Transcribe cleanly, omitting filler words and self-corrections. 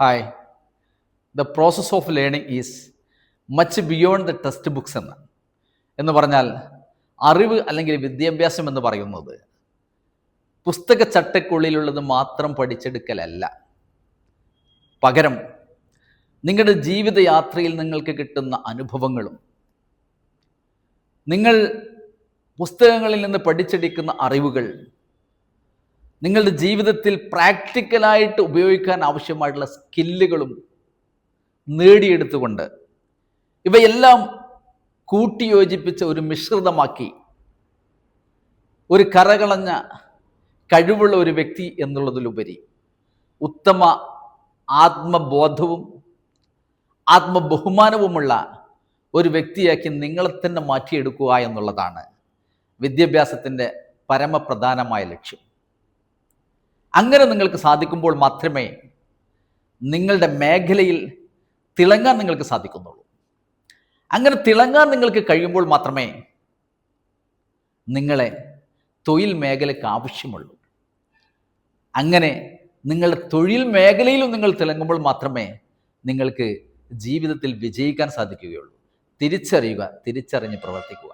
Hi, the process of learning is much beyond the text books എന്ന് പറഞ്ഞാൽ അറിവ് അല്ലെങ്കിൽ വിദ്യാഭ്യാസം എന്ന് പറയുന്നത് പുസ്തക ചട്ടക്കുള്ളിലുള്ളത് മാത്രം പഠിച്ചെടുക്കലല്ല. പകരം നിങ്ങളുടെ ജീവിതയാത്രയിൽ നിങ്ങൾക്ക് കിട്ടുന്ന അനുഭവങ്ങളും നിങ്ങൾ പുസ്തകങ്ങളിൽ നിന്ന് പഠിച്ചെടുക്കുന്ന അറിവുകൾ നിങ്ങളുടെ ജീവിതത്തിൽ പ്രാക്ടിക്കലായിട്ട് ഉപയോഗിക്കാൻ ആവശ്യമായിട്ടുള്ള സ്കില്ലുകളും നേടിയെടുത്തുകൊണ്ട് ഇവയെല്ലാം കൂട്ടിയോജിപ്പിച്ച ഒരു മിശ്രിതമാക്കി ഒരു കരകളഞ്ഞ കഴിവുള്ള ഒരു വ്യക്തി എന്നുള്ളതിലുപരി ഉത്തമ ആത്മബോധവും ആത്മബഹുമാനവുമുള്ള ഒരു വ്യക്തിയാക്കി നിങ്ങളെ തന്നെ മാറ്റിയെടുക്കുക എന്നുള്ളതാണ് വിദ്യാഭ്യാസത്തിൻ്റെ പരമപ്രധാനമായ ലക്ഷ്യം. അങ്ങനെ നിങ്ങൾക്ക് സാധിക്കുമ്പോൾ മാത്രമേ നിങ്ങളുടെ മേഖലയിൽ തിളങ്ങാൻ നിങ്ങൾക്ക് സാധിക്കുന്നുള്ളൂ. അങ്ങനെ തിളങ്ങാൻ നിങ്ങൾക്ക് കഴിയുമ്പോൾ മാത്രമേ നിങ്ങളെ തൊഴിൽ മേഖലയ്ക്ക് ആവശ്യമുള്ളൂ. അങ്ങനെ നിങ്ങളുടെ തൊഴിൽ മേഖലയിലും നിങ്ങൾ തിളങ്ങുമ്പോൾ മാത്രമേ നിങ്ങൾക്ക് ജീവിതത്തിൽ വിജയിക്കാൻ സാധിക്കുകയുള്ളൂ. തിരിച്ചറിയുക, തിരിച്ചറിഞ്ഞ് പ്രവർത്തിക്കുക.